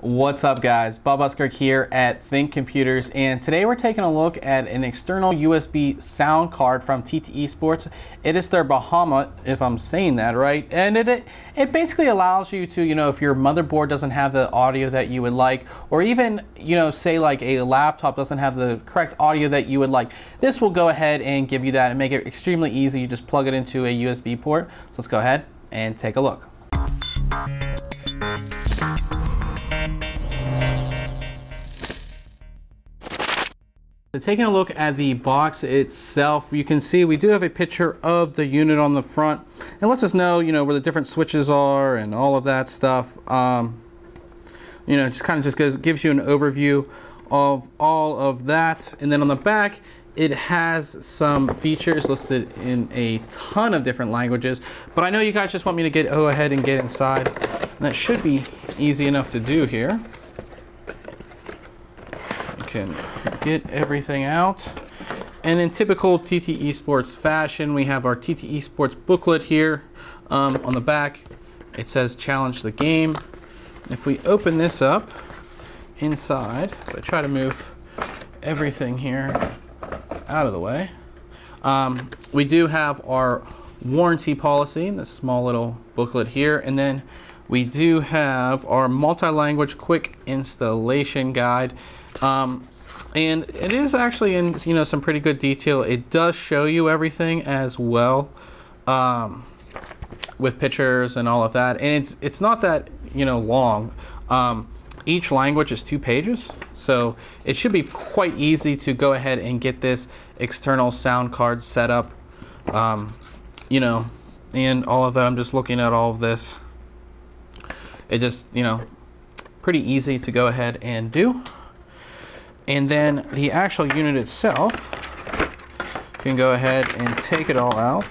What's up guys, Bob Buskirk here at ThinkComputers, and today we're taking a look at an external USB sound card from eSPORTS. It is their Bahamut, if I'm saying that right, and it basically allows you to, if your motherboard doesn't have the audio that you would like, or even, say like a laptop doesn't have the correct audio that you would like, this will go ahead and give you that and make it extremely easy. You just plug it into a USB port. So let's go ahead and take a look. So taking a look at the box itself, you can see we do have a picture of the unit on the front. It lets us know, where the different switches are and all of that stuff. Just kind of gives you an overview of all of that. And then on the back, it has some features listed in a ton of different languages. But I know you guys just want me to go ahead and get inside. And that should be easy enough to do here. Can get everything out, and in typical TT Esports fashion, we have our TT Esports booklet here. On the back it says challenge the game. If we open this up inside, so I try to move everything here out of the way, we do have our warranty policy in this small little booklet here, and then we do have our multi-language quick installation guide. And it is actually in some pretty good detail. It does show you everything as well, with pictures and all of that. And it's not that long. Each language is 2 pages, so it should be quite easy to go ahead and get this external sound card set up. And all of that. I'm just looking at all of this. It just pretty easy to go ahead and do. And then the actual unit itself, you can go ahead and take it all out.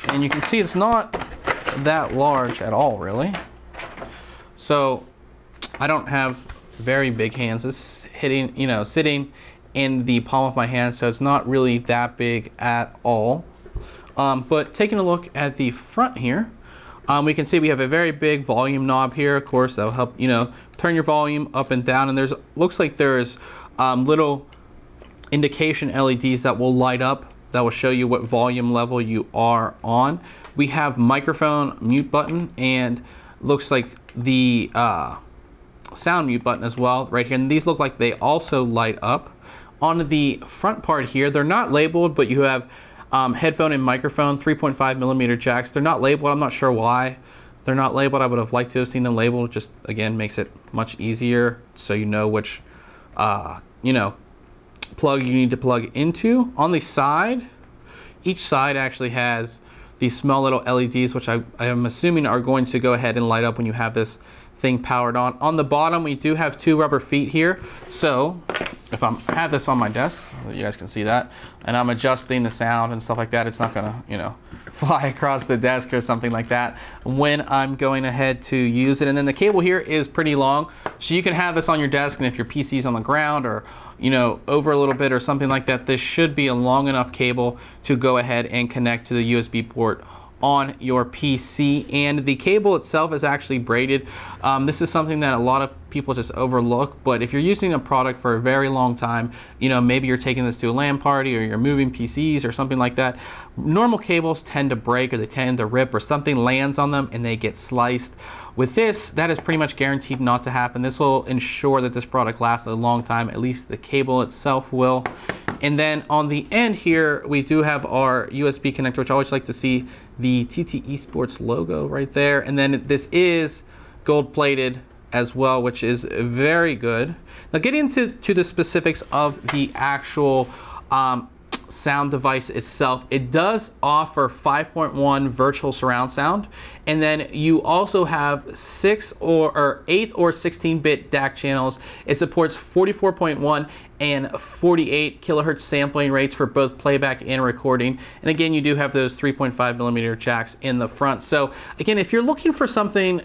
And you can see it's not that large at all, really. So I don't have very big hands. It's hitting, sitting in the palm of my hand, so it's not really that big at all. But taking a look at the front here, we can see we have a very big volume knob here. Of course, that'll help, turn your volume up and down. And looks like there's little indication LEDs that will light up, that will show you what volume level you are on. We have microphone mute button, and looks like the sound mute button as well right here. And these look like they also light up. On the front part here, they're not labeled, but you have headphone and microphone, 3.5mm jacks. They're not labeled. I'm not sure why they're not labeled. I would have liked to have seen them labeled. Just again makes it much easier, so you know which plug you need to plug into. On the side, each side actually has these small little LEDs, which I am assuming are going to go ahead and light up when you have this thing powered on. On the bottom, we do have 2 rubber feet here. So if I have this on my desk, you guys can see that, and I'm adjusting the sound and stuff like that, it's not gonna, fly across the desk or something like that when I'm going ahead to use it. And then the cable here is pretty long, so you can have this on your desk, and if your PC is on the ground or over a little bit or something like that, this should be a long enough cable to go ahead and connect to the USB port on your PC. And the cable itself is actually braided. This is something that a lot of people just overlook, but if you're using a product for a very long time, maybe you're taking this to a LAN party or you're moving PCs or something like that, normal cables tend to break or they tend to rip or something lands on them and they get sliced. With this, that is pretty much guaranteed not to happen. This will ensure that this product lasts a long time, at least the cable itself will. And then on the end here, we do have our USB connector, which I always like to see the TT Esports logo right there. And then this is gold plated as well, which is very good. Now getting into the specifics of the actual sound device itself, it does offer 5.1 virtual surround sound, and then you also have 8 or 16-bit DAC channels. It supports 44.1 and 48 kilohertz sampling rates for both playback and recording. And again, you do have those 3.5mm jacks in the front. So again, if you're looking for something,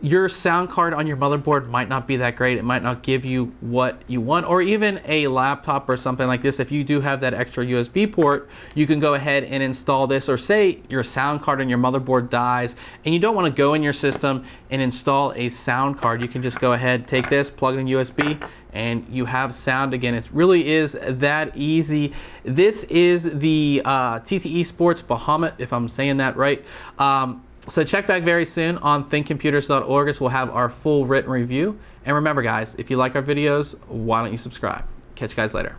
your sound card on your motherboard might not be that great. It might not give you what you want, or even a laptop or something like this. If you do have that extra USB port, you can go ahead and install this. Or say your sound card on your motherboard dies and you don't want to go in your system and install a sound card, you can just go ahead, take this, plug it in USB, and you have sound again. It really is that easy. This is the TT eSports Bahamut, if I'm saying that right. So check back very soon on thinkcomputers.org as we'll have our full written review. And remember guys, if you like our videos, why don't you subscribe? Catch you guys later.